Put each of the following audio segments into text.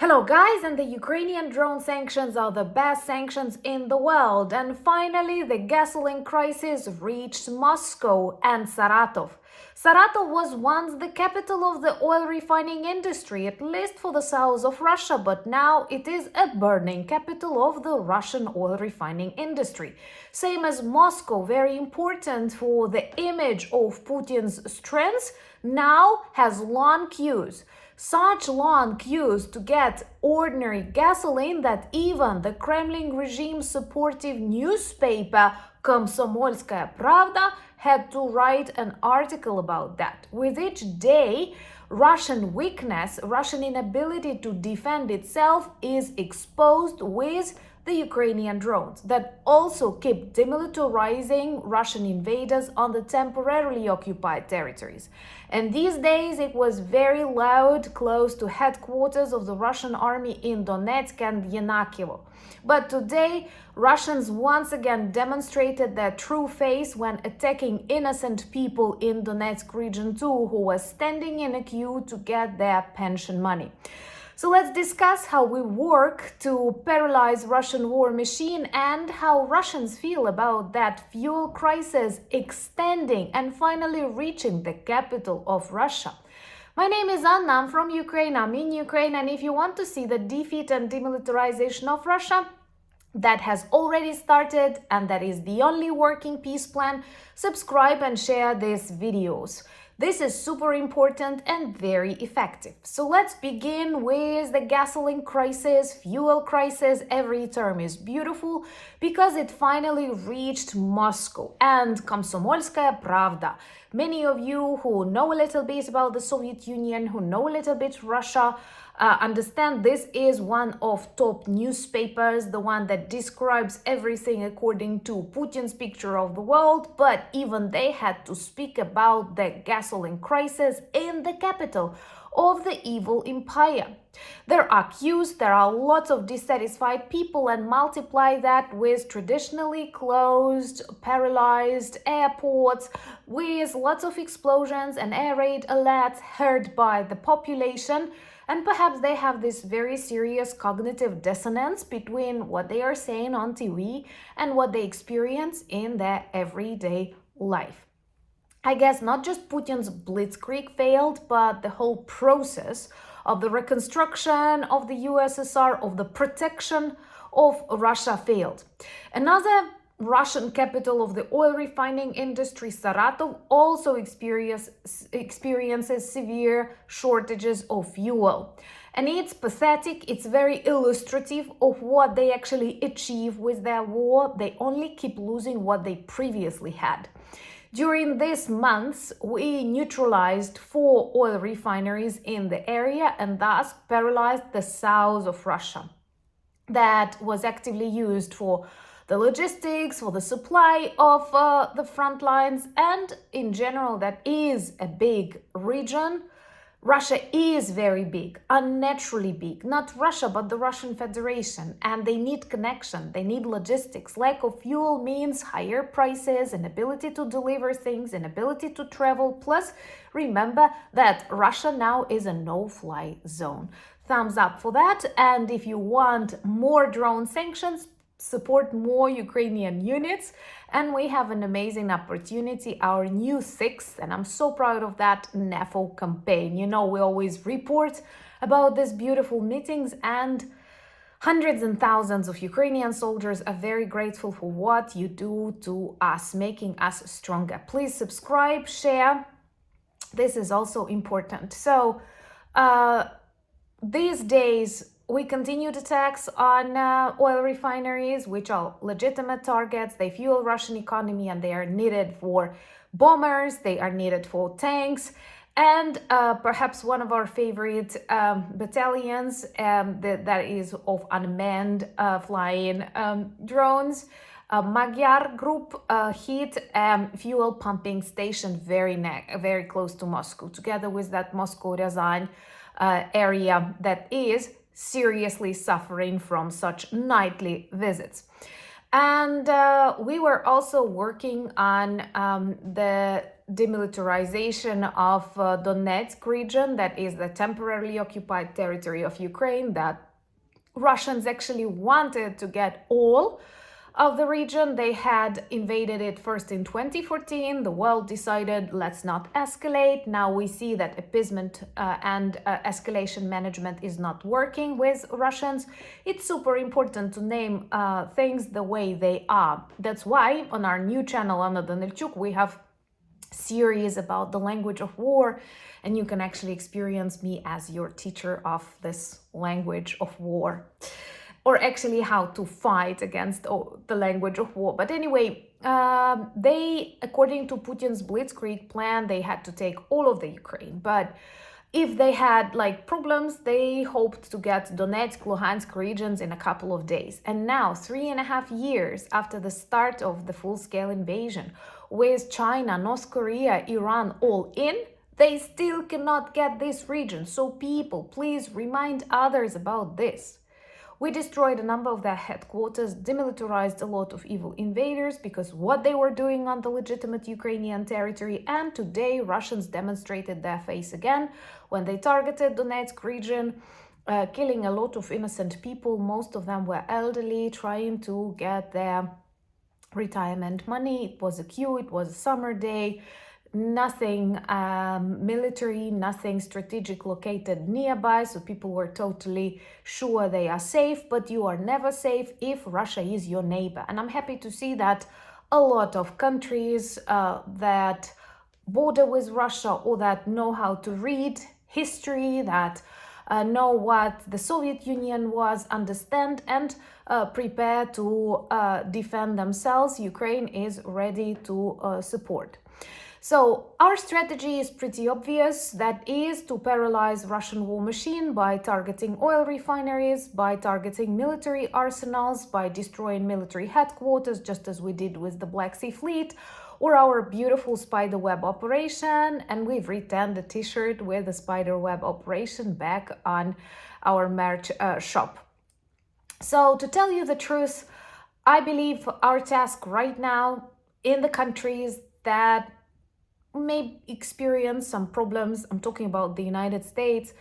Hello guys, and the Ukrainian drone sanctions are the best sanctions in the world. And finally, the gasoline crisis reached Moscow and Saratov. Saratov was once the capital of the oil refining industry, at least for the south of Russia, but now it is a burning capital of the Russian oil refining industry. Same as Moscow, very important for the image of Putin's strengths, now has long queues. Such long queues to get ordinary gasoline that even the Kremlin regime supportive newspaper Komsomolskaya Pravda had to write an article about that. With each day, Russian weakness, Russian inability to defend itself is exposed with the Ukrainian drones that also keep demilitarizing Russian invaders on the temporarily occupied territories. And these days it was very loud close to headquarters of the Russian army in Donetsk and Yenakivo. But today, Russians once again demonstrated their true face when attacking innocent people in Donetsk region too, who were standing in a queue to get their pension money. So let's discuss how we work to paralyze Russian war machine and how Russians feel about that fuel crisis extending and finally reaching the capital of Russia. My name is Anna, I'm from Ukraine, I'm in Ukraine, and if you want to see the defeat and demilitarization of Russia, that has already started and that is the only working peace plan, subscribe and share these videos. This is super important and very effective. So let's begin with the gasoline crisis, fuel crisis. Every term is beautiful because it finally reached Moscow and Komsomolskaya Pravda. Many of you who know a little bit about the Soviet Union, who know a little bit Russia, understand this is one of top newspapers, the one that describes everything according to Putin's picture of the world, but even they had to speak about the gasoline crisis in the capital of the evil empire. There are queues, there are lots of dissatisfied people, and multiply that with traditionally closed, paralyzed airports, with lots of explosions and air raid alerts heard by the population. And perhaps they have this very serious cognitive dissonance between what they are saying on TV and what they experience in their everyday life. I guess not just Putin's blitzkrieg failed, but the whole process of the reconstruction of the USSR, of the protection of Russia failed. Another Russian capital of the oil refining industry, Saratov, also experiences severe shortages of fuel. And it's pathetic, it's very illustrative of what they actually achieve with their war. They only keep losing what they previously had. During these months, we neutralized 4 oil refineries in the area and thus paralyzed the south of Russia. That was actively used for the logistics, for the supply of the front lines, and in general, that is a big region. Russia is very big, unnaturally big. Not Russia, but the Russian Federation. And they need connection, they need logistics. Lack of fuel means higher prices, inability to deliver things, inability to travel. Plus, remember that Russia now is a no-fly zone. Thumbs up for that. And if you want more drone sanctions, support more Ukrainian units, and we have an amazing opportunity, our new 6th, and I'm so proud of that, NAFO campaign. You know, we always report about these beautiful meetings, and hundreds and thousands of Ukrainian soldiers are very grateful for what you do to us, making us stronger. Please subscribe, share. This is also important. So these days, we continued attacks on oil refineries, which are legitimate targets. They fuel Russian economy and they are needed for bombers, they are needed for tanks. And perhaps one of our favorite battalions that is of unmanned flying drones, Magyar group hit fuel pumping station very close to Moscow, together with that Moscow-Ryazan area that is seriously suffering from such nightly visits. And we were also working on the demilitarization of Donetsk region, that is the temporarily occupied territory of Ukraine, that Russians actually wanted to get all of the region. They had invaded it first in 2014. The world decided, let's not escalate. Now we see that appeasement and escalation management is not working with Russians. It's super important to name things the way they are. That's why on our new channel, Anna DONETSK, we have series about the language of war, and you can actually experience me as your teacher of this language of war, or actually how to fight against the language of war. But anyway, they, according to Putin's blitzkrieg plan, they had to take all of the Ukraine. But if they had problems, they hoped to get Donetsk, Luhansk regions in a couple of days. And now, 3.5 years after the start of the full-scale invasion, with China, North Korea, Iran all in, they still cannot get this region. So people, please remind others about this. We destroyed a number of their headquarters, demilitarized a lot of evil invaders because what they were doing on the legitimate Ukrainian territory, and today Russians demonstrated their face again when they targeted Donetsk region, killing a lot of innocent people. Most of them were elderly, trying to get their retirement money. It was a queue, it was a summer day. Nothing military, nothing strategic located nearby, so people were totally sure they are safe, but you are never safe if Russia is your neighbor. And I'm happy to see that a lot of countries that border with Russia, or that know how to read history, that know what the Soviet Union was, understand and prepare to defend themselves. Ukraine is ready to support. So our strategy is pretty obvious. That is to paralyze Russian war machine by targeting oil refineries, by targeting military arsenals, by destroying military headquarters, just as we did with the Black Sea Fleet, or our beautiful spiderweb operation. And we've returned the t-shirt with the spiderweb operation back on our merch shop. So to tell you the truth, I believe our task right now in the countries that may experience some problems, I'm talking about the United States,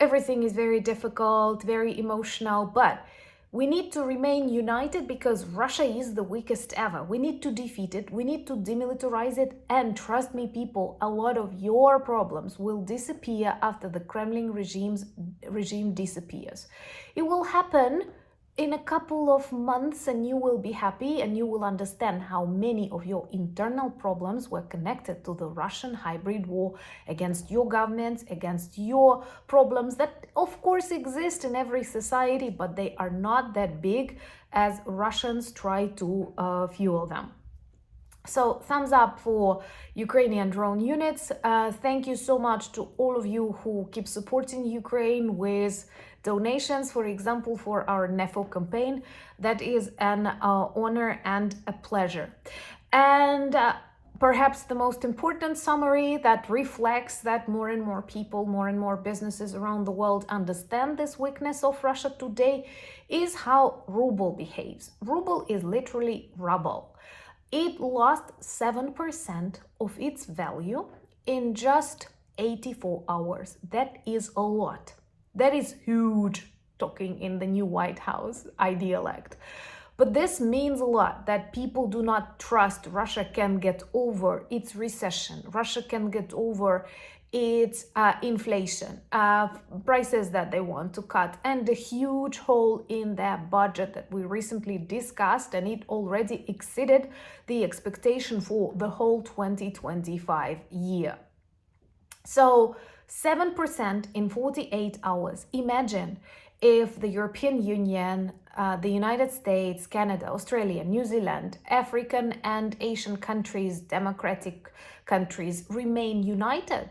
everything is very difficult, very emotional, but we need to remain united because Russia is the weakest ever. We need to defeat it, we need to demilitarize it, and trust me people, a lot of your problems will disappear after the Kremlin regime disappears. It will happen in a couple of months, and you will be happy, and you will understand how many of your internal problems were connected to the Russian hybrid war against your governments, against your problems that of course exist in every society, but they are not that big as Russians try to fuel them. So thumbs up for Ukrainian drone units. Thank you so much to all of you who keep supporting Ukraine with donations, for example, for our NEFO campaign. That is an honor and a pleasure. And perhaps the most important summary that reflects that more and more people, more and more businesses around the world understand this weakness of Russia today is how ruble behaves. Ruble is literally rubble. It lost 7% of its value in just 84 hours. That is a lot. That is huge, talking in the new White House idealect. But this means a lot, that people do not trust Russia can get over its recession. Russia can get over its inflation, prices that they want to cut, and the huge hole in their budget that we recently discussed, and it already exceeded the expectation for the whole 2025 year. So 7% in 48 hours. Imagine if the European Union, the United States, Canada, Australia, New Zealand, African and Asian countries, democratic countries remain united.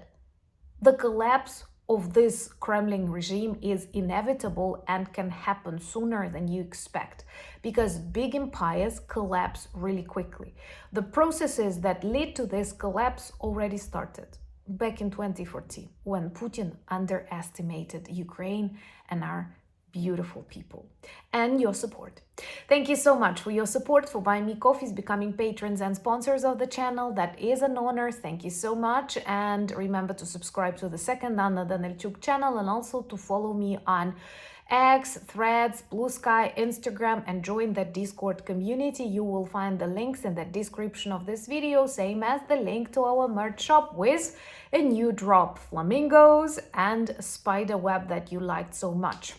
The collapse of this Kremlin regime is inevitable and can happen sooner than you expect, because big empires collapse really quickly. The processes that lead to this collapse already started back in 2014, when Putin underestimated Ukraine and our beautiful people and your support. Thank you so much for your support, for buying me coffees, becoming patrons and sponsors of the channel. That is an honor. Thank you so much. And remember to subscribe to the second Anna DONETSK channel, and also to follow me on X, Threads, Blue Sky, Instagram, and join the Discord community. You will find the links in the description of this video, same as the link to our merch shop with a new drop, flamingos and spider web that you liked so much.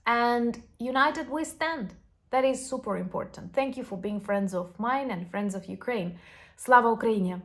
And united we stand. That is super important. Thank you for being friends of mine and friends of Ukraine. Slava Ukraini!